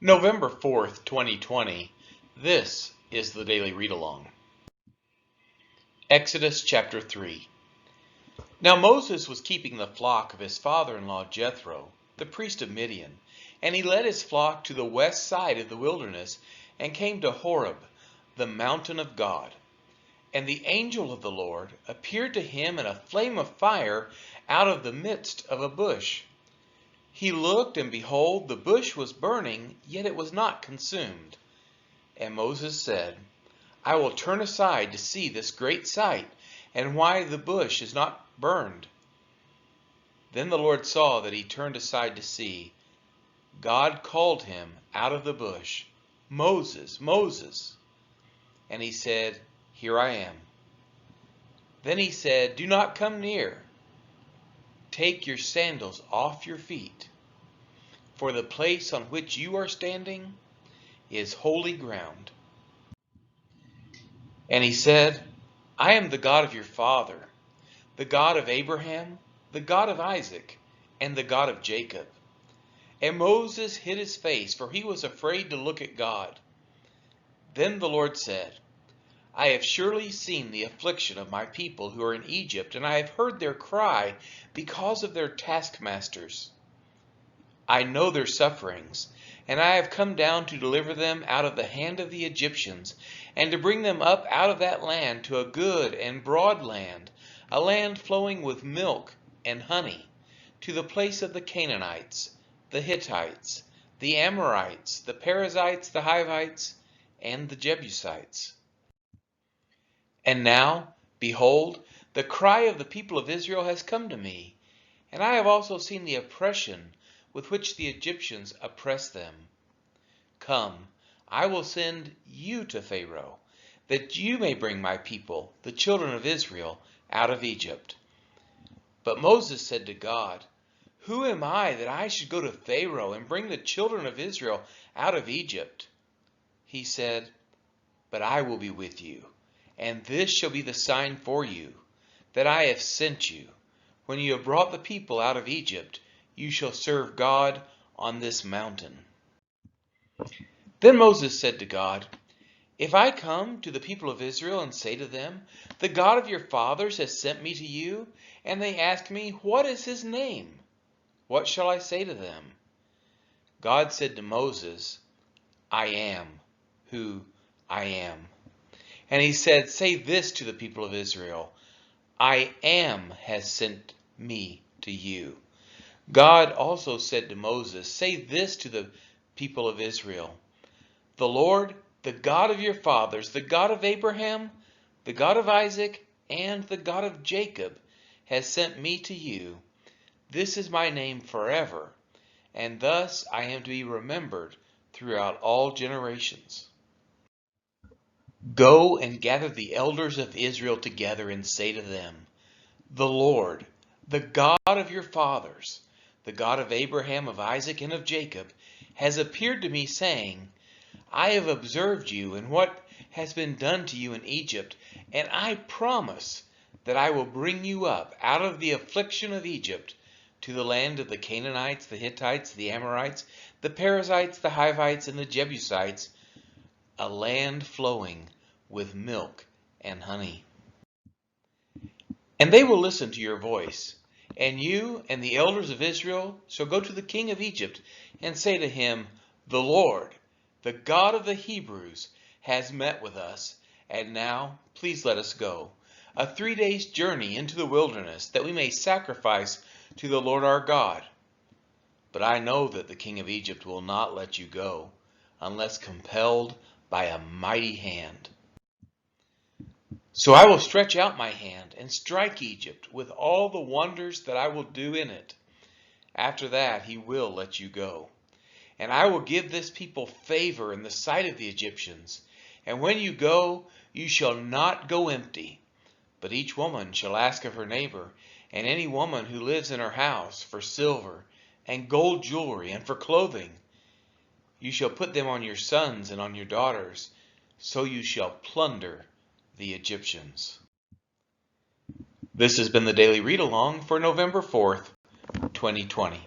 November 4th, 2020. This is the Daily Read Along. Exodus chapter 3. Now Moses was keeping the flock of his father-in-law Jethro, the priest of Midian, and he led his flock to the west side of the wilderness and came to Horeb, the mountain of God. And the angel of the Lord appeared to him in a flame of fire out of the midst of a bush. He looked, and behold, the bush was burning, yet it was not consumed. And Moses said, I will turn aside to see this great sight, and why the bush is not burned. Then the Lord saw that he turned aside to see. God called him out of the bush, Moses, Moses. And he said, Here I am. Then he said, Do not come near. Take your sandals off your feet, for the place on which you are standing is holy ground. And he said, I am the God of your father, the God of Abraham, the God of Isaac, and the God of Jacob. And Moses hid his face, for he was afraid to look at God. Then the Lord said, I have surely seen the affliction of my people who are in Egypt, and I have heard their cry because of their taskmasters. I know their sufferings, and I have come down to deliver them out of the hand of the Egyptians, and to bring them up out of that land to a good and broad land, a land flowing with milk and honey, to the place of the Canaanites, the Hittites, the Amorites, the Perizzites, the Hivites, and the Jebusites. And now, behold, the cry of the people of Israel has come to me, and I have also seen the oppression with which the Egyptians oppress them. Come, I will send you to Pharaoh, that you may bring my people, the children of Israel, out of Egypt. But Moses said to God, Who am I that I should go to Pharaoh and bring the children of Israel out of Egypt? He said, But I will be with you. And this shall be the sign for you, that I have sent you. When you have brought the people out of Egypt, you shall serve God on this mountain. Then Moses said to God, If I come to the people of Israel and say to them, The God of your fathers has sent me to you, and they ask me, What is his name? What shall I say to them? God said to Moses, I am who I am. And he said, Say this to the people of Israel, I am has sent me to you. God also said to Moses, Say this to the people of Israel, The Lord, the God of your fathers, the God of Abraham, the God of Isaac, and the God of Jacob, has sent me to you. This is my name forever, and thus I am to be remembered throughout all generations. Go and gather the elders of Israel together and say to them, The Lord, the God of your fathers, the God of Abraham, of Isaac, and of Jacob, has appeared to me, saying, I have observed you and what has been done to you in Egypt, and I promise that I will bring you up out of the affliction of Egypt to the land of the Canaanites, the Hittites, the Amorites, the Perizzites, the Hivites, and the Jebusites, a land flowing with milk and honey. And they will listen to your voice, and you and the elders of Israel shall go to the king of Egypt and say to him, The Lord, the God of the Hebrews, has met with us, and now please let us go, a 3 days' journey into the wilderness, that we may sacrifice to the Lord our God. But I know that the king of Egypt will not let you go, unless compelled by a mighty hand. So I will stretch out my hand and strike Egypt with all the wonders that I will do in it. After that he will let you go. And I will give this people favor in the sight of the Egyptians. And when you go, you shall not go empty, but each woman shall ask of her neighbor, and any woman who lives in her house, for silver and gold jewelry and for clothing. You shall put them on your sons and on your daughters, so you shall plunder the Egyptians. This has been the Daily Read Along for November 4th, 2020.